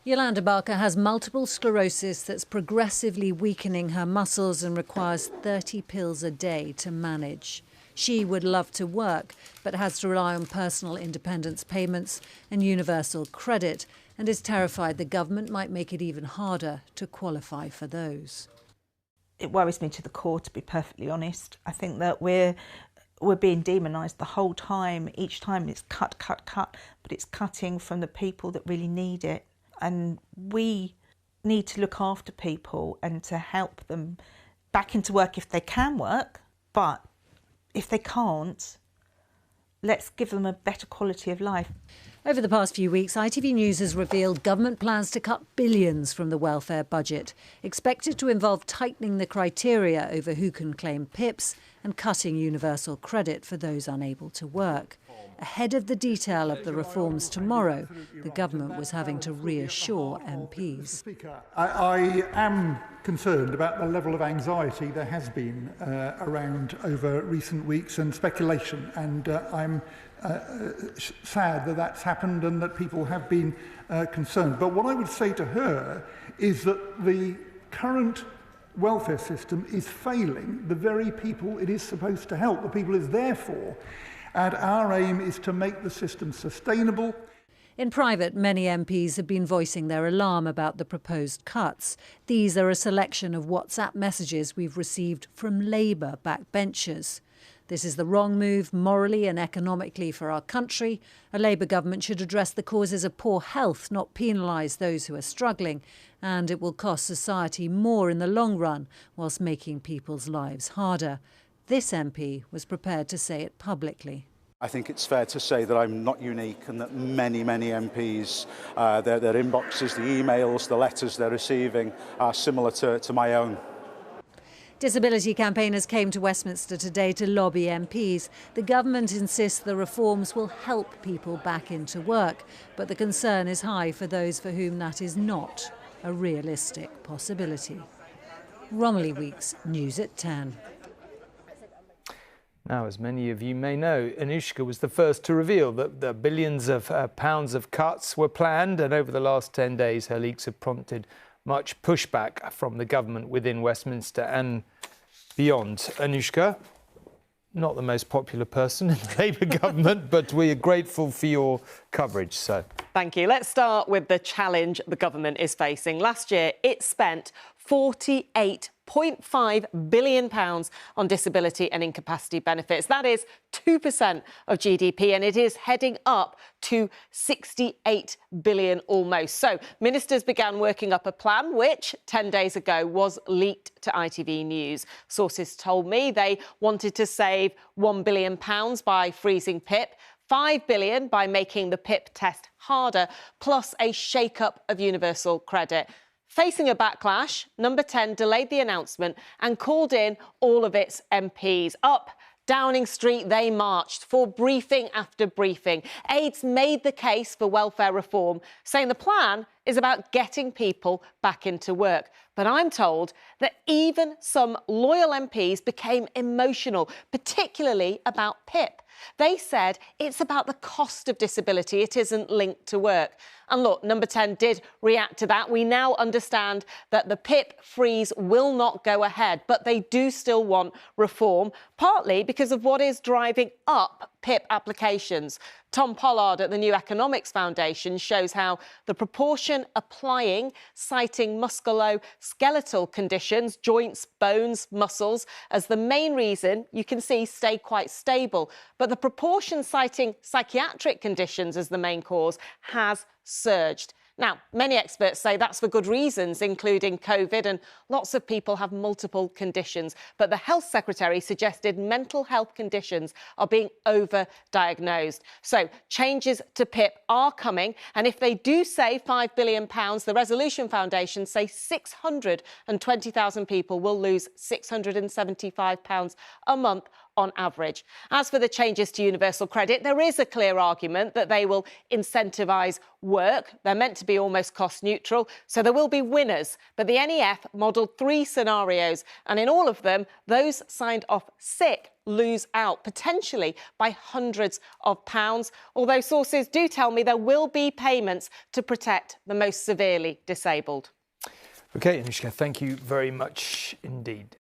Yolanda Barker has multiple sclerosis that's progressively weakening her muscles and requires 30 pills a day to manage. She would love to work, but has to rely on personal independence payments and universal credit, and is terrified the government might make it even harder to qualify for those. It worries me to the core, to be perfectly honest. I think that we're being demonised the whole time. Each time it's cut, but it's cutting from the people that really need it. And we need to look after people and to help them back into work if they can work. But if they can't, let's give them a better quality of life. Over the past few weeks, ITV News has revealed government plans to cut billions from the welfare budget, expected to involve tightening the criteria over who can claim PIPs and cutting universal credit for those unable to work. Ahead of the detail of the reforms tomorrow, the government was having to reassure MPs. I am concerned about the level of anxiety there has been around over recent weeks and speculation, and I'm sad that that's happened and that people have been concerned. But what I would say to her is that the current welfare system is failing the very people it is supposed to help, the people it's there for. And our aim is to make the system sustainable. In private, many MPs have been voicing their alarm about the proposed cuts. These are a selection of WhatsApp messages we've received from Labour backbenchers. This is the wrong move morally and economically for our country. A Labour government should address the causes of poor health, not penalise those who are struggling. And it will cost society more in the long run, whilst making people's lives harder. This MP was prepared to say it publicly. I think it's fair to say that I'm not unique and that many MPs, their inboxes, the emails, the letters they're receiving are similar to my own. Disability campaigners came to Westminster today to lobby MPs. The government insists the reforms will help people back into work, but the concern is high for those for whom that is not a realistic possibility. Romilly Weeks, News at 10. Now, as many of you may know, Anushka was the first to reveal that the billions of pounds of cuts were planned, and over the last 10 days her leaks have prompted much pushback from the government within Westminster and beyond. Anushka, not the most popular person in the Labour government, but we are grateful for your coverage. So, thank you. Let's start with the challenge the government is facing. Last year, it spent £48.5 billion on disability and incapacity benefits. That is 2% of GDP, and it is heading up to 68 billion almost. So ministers began working up a plan, which 10 days ago was leaked to ITV News. Sources told me they wanted to save £1 billion by freezing PIP, £5 billion by making the PIP test harder, plus a shake-up of universal credit. Facing a backlash, Number 10 delayed the announcement and called in all of its MPs. Up Downing Street they marched for briefing after briefing. Aides made the case for welfare reform, saying the plan is about getting people back into work. But I'm told that even some loyal MPs became emotional, particularly about PIP. They said it's about the cost of disability, it isn't linked to work. And look, Number 10 did react to that. We now understand that the PIP freeze will not go ahead, but they do still want reform, partly because of what is driving up PIP applications. Tom Pollard at the New Economics Foundation shows how the proportion applying, citing musculoskeletal conditions, joints, bones, muscles, as the main reason, you can see, stay quite stable. But the proportion citing psychiatric conditions as the main cause has surged. Now, many experts say that's for good reasons, including COVID, and lots of people have multiple conditions. But the Health Secretary suggested mental health conditions are being over-diagnosed. So changes to PIP are coming, and if they do save £5 billion, the Resolution Foundation say 620,000 people will lose £675 a month on average. As for the changes to universal credit, there is a clear argument that they will incentivise work. They're meant to be almost cost neutral, so there will be winners. But the NEF modelled 3 scenarios, and in all of them, those signed off sick lose out, potentially by hundreds of pounds, although sources do tell me there will be payments to protect the most severely disabled. OK, Anushka, thank you very much indeed.